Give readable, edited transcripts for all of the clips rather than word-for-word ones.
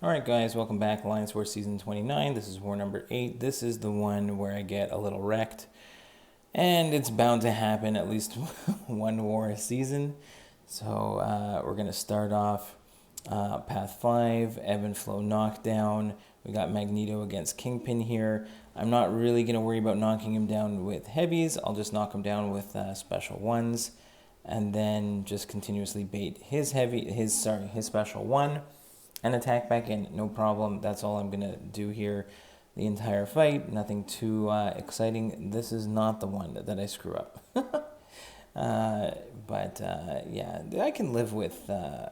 Alright guys, welcome back. Alliance War Season 29. This is War number 8. This is the one where I get a little wrecked. And it's bound to happen at least one war a season. So we're going to start off Path 5, Ebb and Flow Knockdown. We got Magneto against Kingpin here. I'm not really going to worry about knocking him down with heavies. I'll just knock him down with special ones. And then just continuously bait his special one. And attack back in, no problem. That's all I'm going to do here the entire fight. Nothing too exciting. This is not the one that I screw up. Yeah, I can live with, a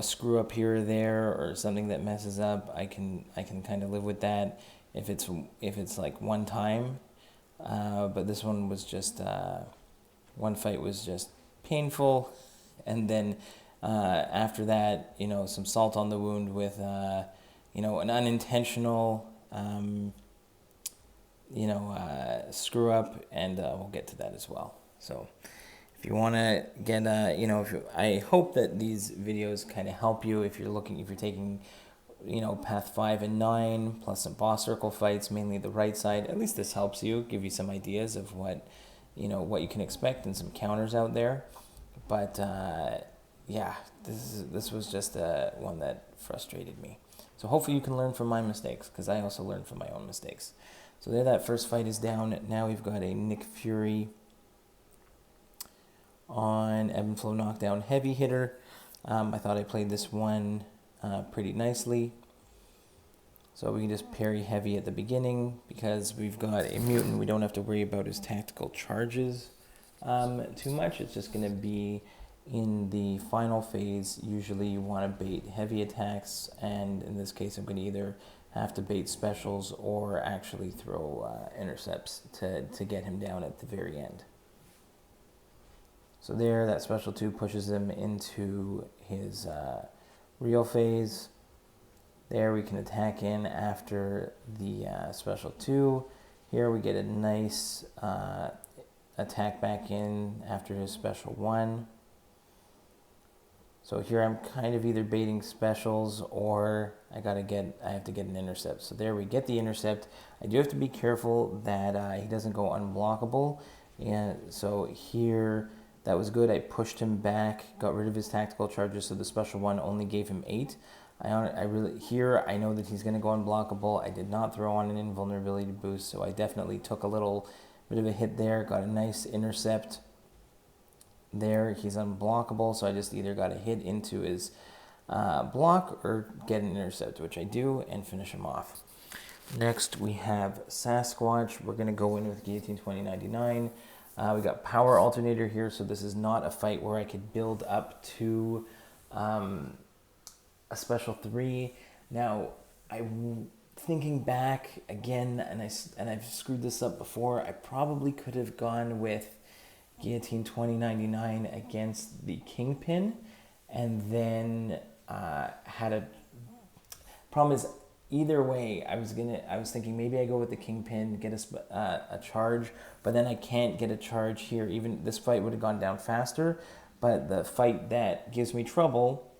screw up here or there or something that messes up. I can kind of live with that if it's like one time. But this one was just, one fight was just painful. And then after that, some salt on the wound with, an unintentional, screw up, and we'll get to that as well. So if you want to get, I hope that these videos kind of help you if you're taking, Path 5 and 9, plus some boss circle fights, mainly the right side. At least this helps you, give you some ideas of what you can expect and some counters out there. But, yeah, this was just one that frustrated me. So hopefully you can learn from my mistakes, because I also learned from my own mistakes. So there, that first fight is down. Now we've got a Nick Fury on Ebb and Flow Knockdown Heavy Hitter. I thought I played this one pretty nicely. So we can just parry heavy at the beginning, because we've got a mutant. We don't have to worry about his tactical charges too much. It's just going to be in the final phase. Usually you want to bait heavy attacks, and in this case I'm going to either have to bait specials or actually throw intercepts to get him down at the very end. So there, that special 2 pushes him into his real phase. There we can attack in after the special 2. Here we get a nice attack back in after his special 1. So here I'm kind of either baiting specials or I have to get an intercept. So there we get the intercept. I do have to be careful that he doesn't go unblockable. And so here, that was good. I pushed him back, got rid of his tactical charges, so the special 1 only gave him 8. I know that he's going to go unblockable. I did not throw on an invulnerability boost, so I definitely took a little bit of a hit there. Got a nice intercept. There, he's unblockable, so I just either got a hit into his block or get an intercept, which I do, and finish him off. Next, we have Sasquatch. We're going to go in with Guillotine 2099. We got Power Alternator here, so this is not a fight where I could build up to a special 3. Now, thinking back again, and I've screwed this up before, I probably could have gone with Guillotine 2099 against the Kingpin, and then had a problem. Is either way, I was thinking maybe I go with the Kingpin, get a charge, but then I can't get a charge here. Even this fight would have gone down faster, but the fight that gives me trouble,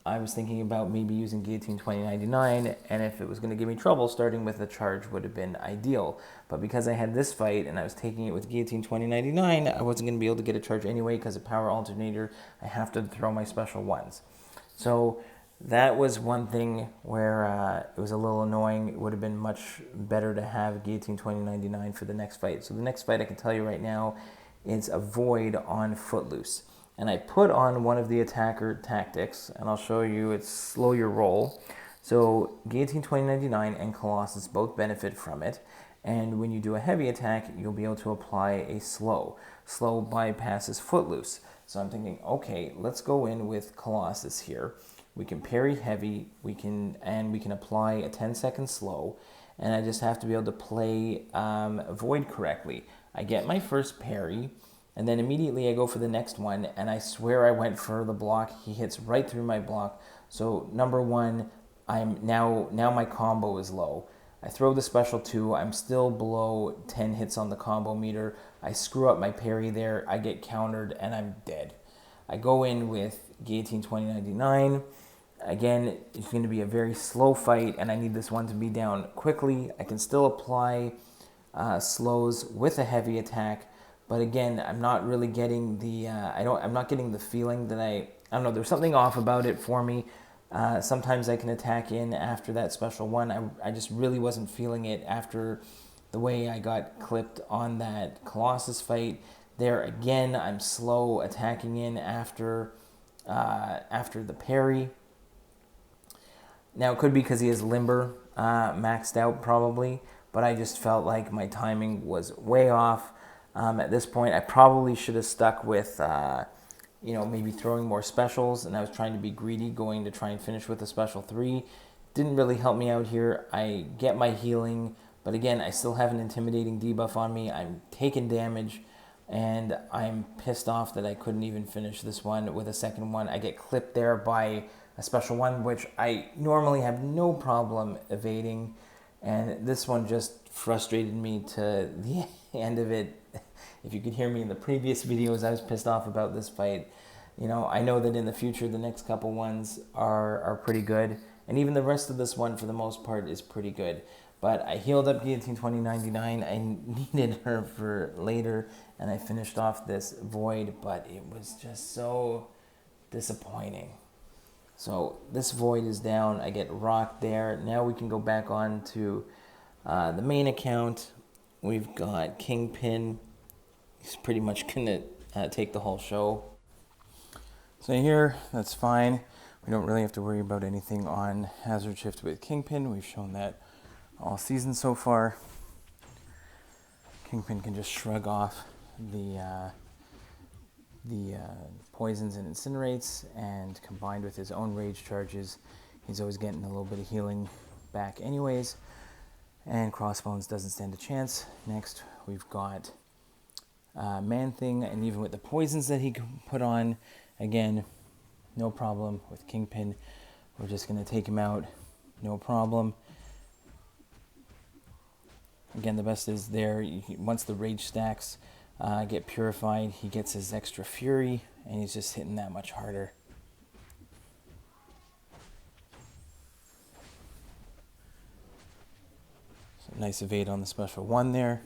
I was thinking about maybe using Guillotine 2099, and if it was going to give me trouble, starting with a charge would have been ideal. But because I had this fight and I was taking it with Guillotine 2099, I wasn't going to be able to get a charge anyway because of Power Alternator. I have to throw my special 1s. So that was one thing where it was a little annoying. It would have been much better to have Guillotine 2099 for the next fight. So the next fight, I can tell you right now, is a Void on Footloose. And I put on one of the attacker tactics, and I'll show you, it's slow your roll. So Guillotine 2099 and Colossus both benefit from it. And when you do a heavy attack, you'll be able to apply a slow. Slow bypasses Footloose. So I'm thinking, okay, let's go in with Colossus here. We can parry heavy, we can apply a 10-second slow, and I just have to be able to play Void correctly. I get my first parry, and then immediately I go for the next one, and I swear I went for the block. He hits right through my block. So number 1, I'm now my combo is low. I throw the special 2. I'm still below 10 hits on the combo meter. I screw up my parry there. I get countered, and I'm dead. I go in with Guillotine 2099. Again, it's going to be a very slow fight, and I need this one to be down quickly. I can still apply slows with a heavy attack, but again, I'm not really getting the I'm not getting the feeling that I don't know. There's something off about it for me. Sometimes I can attack in after that special one. I just really wasn't feeling it after the way I got clipped on that Colossus fight. There again, I'm slow attacking in after the parry. Now, it could be because he has Limber maxed out probably, but I just felt like my timing was way off. At this point, I probably should have stuck with, maybe throwing more specials, and I was trying to be greedy, going to try and finish with a special 3. Didn't really help me out here. I get my healing, but again, I still have an intimidating debuff on me. I'm taking damage, and I'm pissed off that I couldn't even finish this one with a second one. I get clipped there by a special one, which I normally have no problem evading, and this one just frustrated me to the end of it. If you could hear me in the previous videos, I was pissed off about this fight. I know that in the future, the next couple ones are pretty good, and even the rest of this one, for the most part, is pretty good. But I healed up Guillotine 2099. I needed her for later, and I finished off this Void, but it was just so disappointing. So this Void is down. I get rocked there. Now we can go back on to the main account. We've got Kingpin. He's pretty much going to take the whole show. So here, that's fine. We don't really have to worry about anything on Hazard Shift with Kingpin. We've shown that all season so far. Kingpin can just shrug off the poisons and incinerates, and combined with his own rage charges, he's always getting a little bit of healing back anyways. And Crossbones doesn't stand a chance. Next, we've got ManThing, and even with the poisons that he can put on, again, no problem with Kingpin. We're just going to take him out, no problem. Again, the best is there. Once the rage stacks get purified, he gets his extra fury, and he's just hitting that much harder. So nice evade on the special 1 there,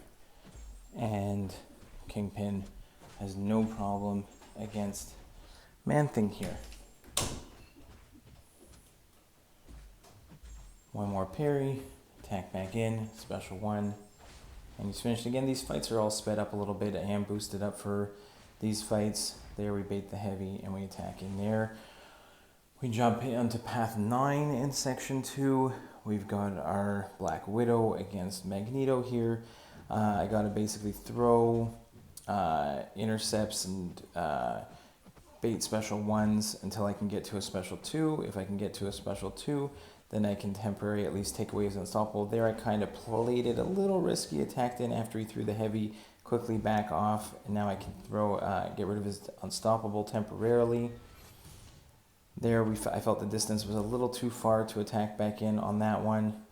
and Kingpin has no problem against ManThing here. One more parry, attack back in, special 1, and he's finished. Again, these fights are all sped up a little bit. I am boosted up for these fights. There we bait the heavy and we attack in there. We jump onto path 9 in section 2. We've got our Black Widow against Magneto here. I gotta basically throw intercepts and bait special 1s until I can get to a special 2. If I can get to a special 2, then I can temporarily at least take away his unstoppable. There I kind of played it a little risky, attacked in after he threw the heavy, quickly back off, and now I can get rid of his unstoppable temporarily. There I felt the distance was a little too far to attack back in on that one.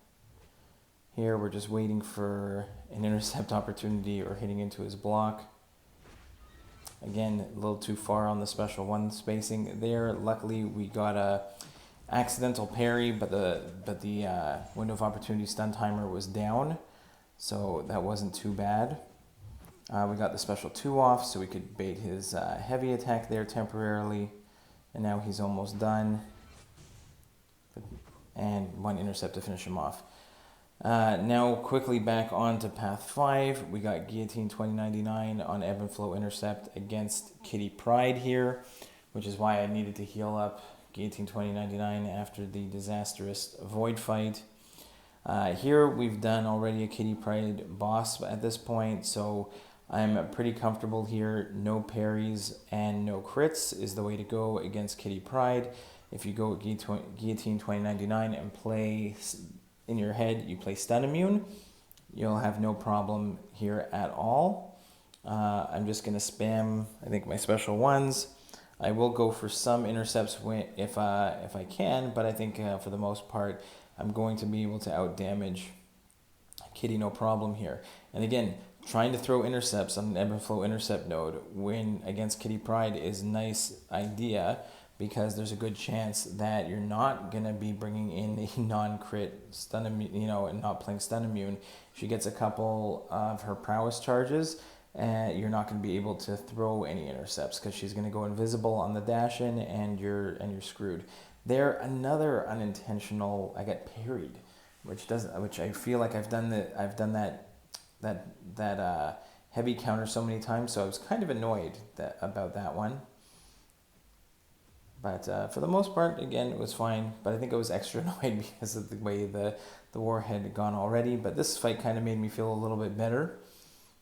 Here we're just waiting for an intercept opportunity or hitting into his block. Again, a little too far on the special 1 spacing there. Luckily we got a accidental parry, but the window of opportunity stun timer was down, so that wasn't too bad. We got the special 2 off, so we could bait his heavy attack there temporarily, and now he's almost done. And 1 intercept to finish him off. Now quickly back on to path 5. We got Guillotine 2099 on Ebb and Flow intercept against Kitty Pryde here, which is why I needed to heal up Guillotine 2099 after the disastrous Void fight. Here we've done already a Kitty Pryde boss at this point, so I'm pretty comfortable here. No parries and no crits is the way to go against Kitty Pryde. If you go Guillotine 2099 and play in your head, you play stun immune, you'll have no problem here at all. I'm just going to spam, I think, my special 1s. I will go for some intercepts if I can, but I think for the most part, I'm going to be able to outdamage Kitty no problem here. And again, trying to throw intercepts on an Ebb and Flow intercept node when against Kitty Pryde is a nice idea, because there's a good chance that you're not going to be bringing in a non-crit stun immune, and not playing stun immune. She gets a couple of her prowess charges, and you're not going to be able to throw any intercepts because she's going to go invisible on the dash in, and you're screwed. There, another unintentional. I got parried, which I feel like I've done that heavy counter so many times, so I was kind of annoyed about that one. But for the most part, again, it was fine. But I think I was extra annoyed because of the way the war had gone already. But this fight kind of made me feel a little bit better.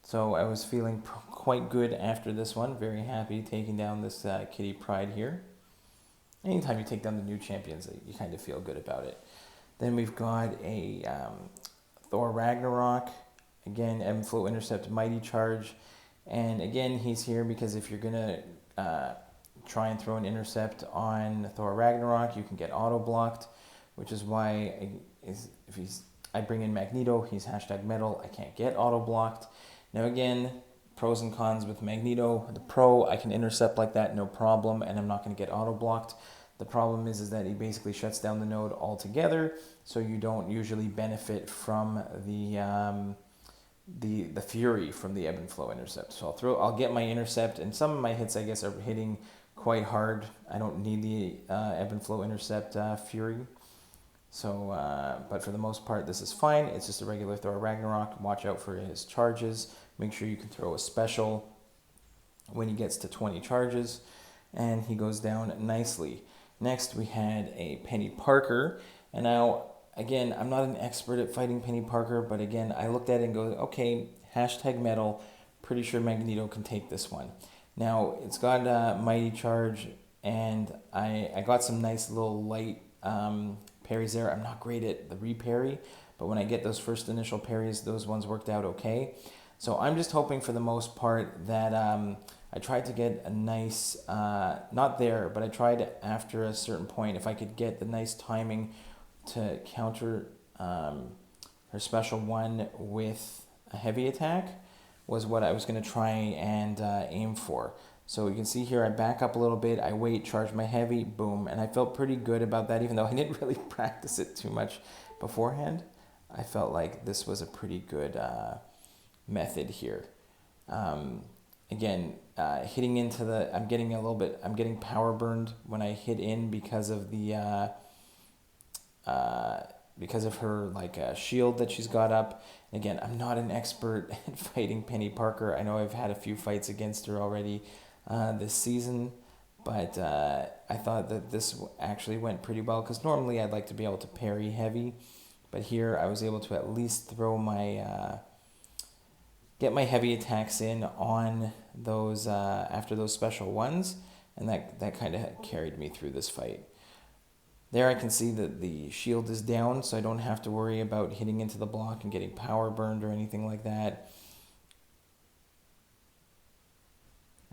So I was feeling quite good after this one. Very happy taking down this Kitty Pryde here. Anytime you take down the new champions, you kind of feel good about it. Then we've got a Thor Ragnarok. Again, Ebb and Flow Intercept Mighty Charge. And again, he's here because if you're going to try and throw an intercept on Thor Ragnarok, you can get auto-blocked, which is why I bring in Magneto, he's #metal, I can't get auto-blocked. Now again, pros and cons with Magneto. The pro, I can intercept like that, no problem, and I'm not going to get auto-blocked. The problem is that he basically shuts down the node altogether, so you don't usually benefit from the fury from the Ebb and Flow intercept. So I'll get my intercept, and some of my hits, I guess, are hitting quite hard. I don't need the Ebb and Flow intercept fury. So, but for the most part, this is fine. It's just a regular Thor Ragnarok. Watch out for his charges. Make sure you can throw a special when he gets to 20 charges, and he goes down nicely. Next, we had a Penny Parker, and now, again, I'm not an expert at fighting Penny Parker, but again, I looked at it and go, okay, #metal, pretty sure Magneto can take this one. Now, it's got a Mighty Charge, and I got some nice little light parries there. I'm not great at the re-parry, but when I get those first initial parries, those ones worked out okay. So I'm just hoping for the most part that I tried to get a nice, not there, but I tried after a certain point, if I could get the nice timing to counter her special one with a heavy attack was what I was going to try and aim for. So you can see here I back up a little bit, I wait, charge my heavy, boom, and I felt pretty good about that even though I didn't really practice it too much beforehand. I felt like this was a pretty good method here. Again, hitting into I'm getting power burned when I hit in because of the because of her shield that she's got up. Again, I'm not an expert at fighting Penny Parker. I know I've had a few fights against her already this season, but I thought that this actually went pretty well because normally I'd like to be able to parry heavy, but here I was able to at least throw my get my heavy attacks in on those after those special ones, and that kind of carried me through this fight. There I can see that the shield is down, so I don't have to worry about hitting into the block and getting power burned or anything like that.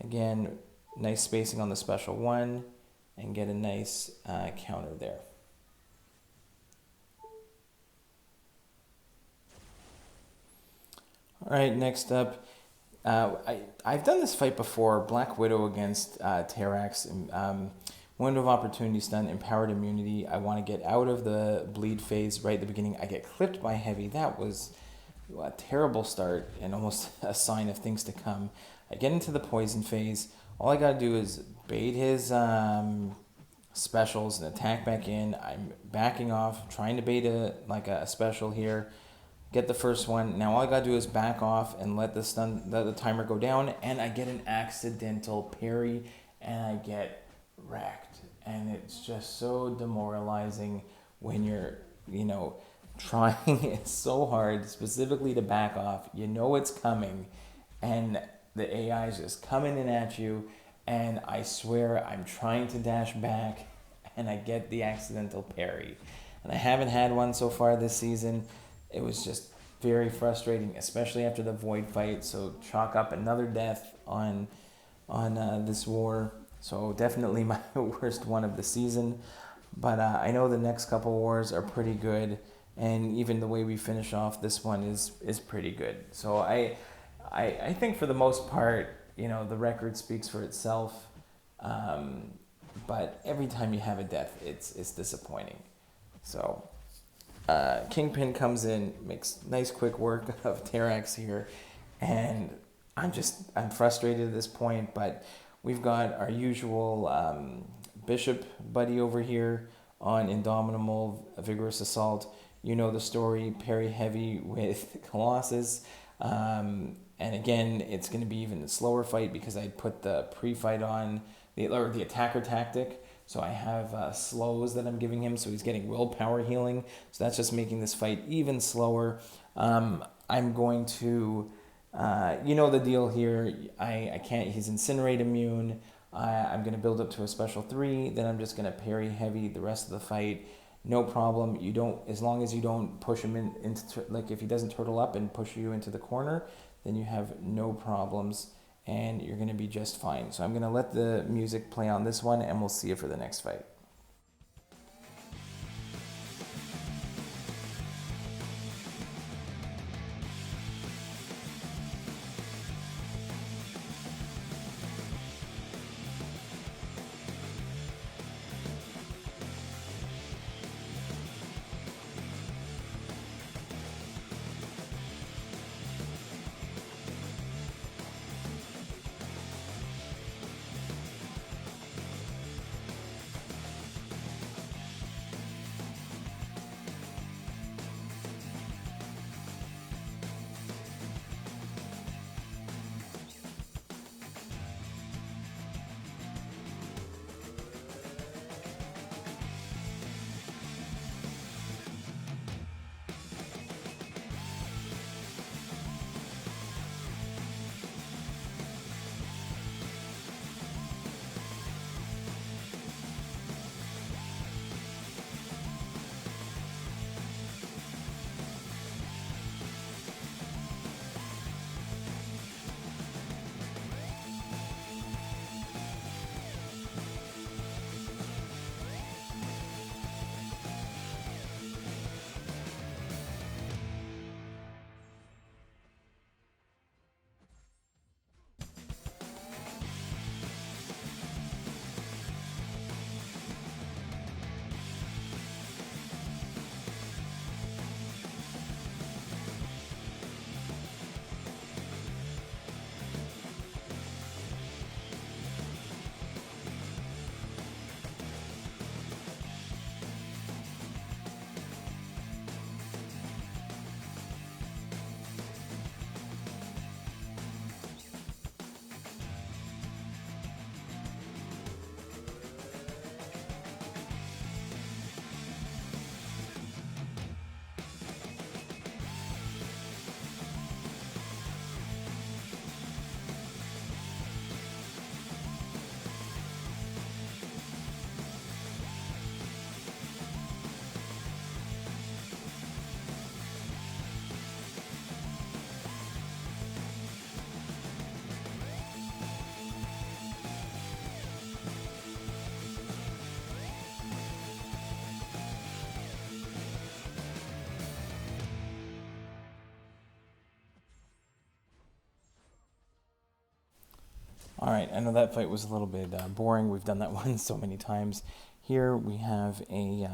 Again, nice spacing on the special one, and get a nice counter there. All right, next up, I've done this fight before, Black Widow against Terrax. Window of Opportunity Stun, Empowered Immunity. I want to get out of the bleed phase right at the beginning. I get clipped by heavy. That was a terrible start and almost a sign of things to come. I get into the poison phase. All I got to do is bait his specials and attack back in. I'm backing off, trying to bait a special here. Get the first one. Now all I got to do is back off and let the timer go down, and I get an accidental parry, and I get wrecked. And it's just so demoralizing when you're trying so hard specifically to back off. You know it's coming, and the AI is just coming in at you, and I swear I'm trying to dash back, and I get the accidental parry. And I haven't had one so far this season. It was just very frustrating, especially after the Void fight. So chalk up another death on this war. So definitely my worst one of the season. But I know the next couple wars are pretty good, and even the way we finish off this one is pretty good. So I think for the most part, the record speaks for itself. but every time you have a death, it's disappointing. So Kingpin comes in, makes nice quick work of Terrax here, and I'm frustrated at this point, but we've got our usual Bishop buddy over here on Indomitable Vigorous Assault. You know the story, parry heavy with Colossus. And again, it's going to be even a slower fight because I put the pre-fight on, the attacker tactic. So I have slows that I'm giving him, so he's getting willpower healing. So that's just making this fight even slower. I'm going to, you know the deal here. I can't, he's Incinerate immune. I'm going to build up to a special 3. Then I'm just going to parry heavy the rest of the fight. No problem. You don't, as long as you don't push him into, like if he doesn't turtle up and push you into the corner, then you have no problems and you're going to be just fine. So I'm going to let the music play on this one and we'll see you for the next fight. All right, I know that fight was a little bit boring. We've done that one so many times. Here we have a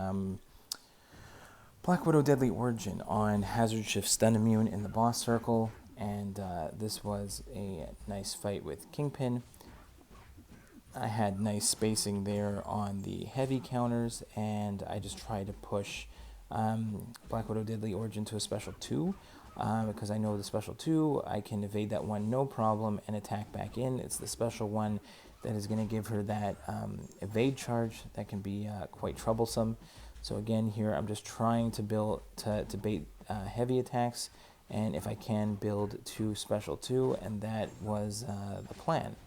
Black Widow Deadly Origin on Hazard Shift Stun Immune in the boss circle, and this was a nice fight with Kingpin. I had nice spacing there on the heavy counters, and I just tried to push Black Widow Deadly Origin to a special 2. Because I know the special 2, I can evade that one no problem and attack back in. It's the special 1 that is going to give her that evade charge that can be quite troublesome. So again, here I'm just trying to build to bait heavy attacks, and if I can, build 2 special 2, and that was the plan.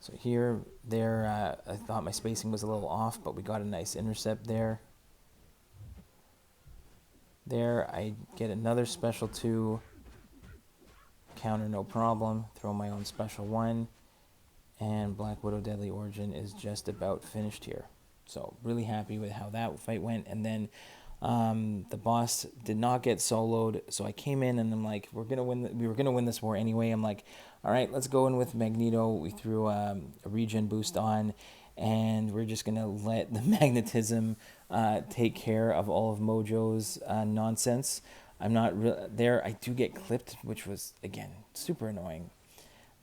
So here, there, I thought my spacing was a little off, but we got a nice intercept there. There, I get another special 2, counter no problem, throw my own special 1, and Black Widow Deadly Origin is just about finished here. So really happy with how that fight went. And then the boss did not get soloed, so I came in and I'm like, we were gonna win this war anyway. I'm like, All right, let's go in with Magneto. We threw a regen boost on, and we're just going to let the magnetism take care of all of Mojo's nonsense. I'm not there. I do get clipped, which was, again, super annoying.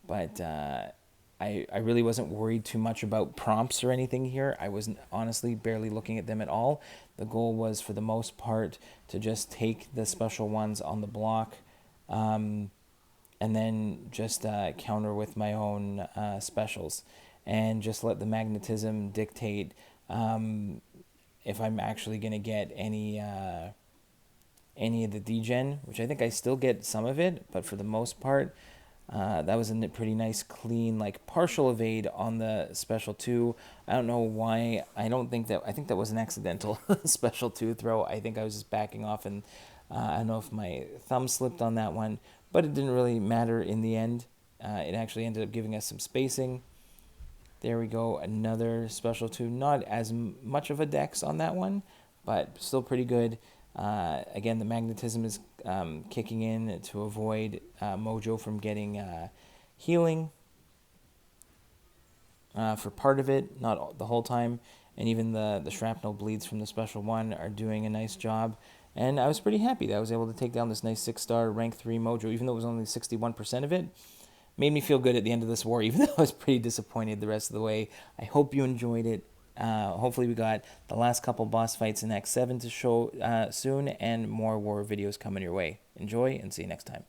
But I really wasn't worried too much about prompts or anything here. I wasn't honestly barely looking at them at all. The goal was, for the most part, to just take the special ones on the block, and then just counter with my own specials, and just let the magnetism dictate if I'm actually going to get any of the degen, which I think I still get some of it, but for the most part, that was a pretty nice, clean, like, partial evade on the special 2. I don't know why. I think that was an accidental special 2 throw. I think I was just backing off, and I don't know if my thumb slipped on that one, but it didn't really matter in the end. It actually ended up giving us some spacing. There we go, another special 2. Not as much of a dex on that one, but still pretty good. Again, the magnetism is kicking in to avoid Mojo from getting healing for part of it, not the whole time. And even the shrapnel bleeds from the special 1 are doing a nice job. And I was pretty happy that I was able to take down this nice 6-star rank 3 Mojo, even though it was only 61% of it. Made me feel good at the end of this war, even though I was pretty disappointed the rest of the way. I hope you enjoyed it. Hopefully we got the last couple boss fights in Act 7 to show soon, and more war videos coming your way. Enjoy, and see you next time.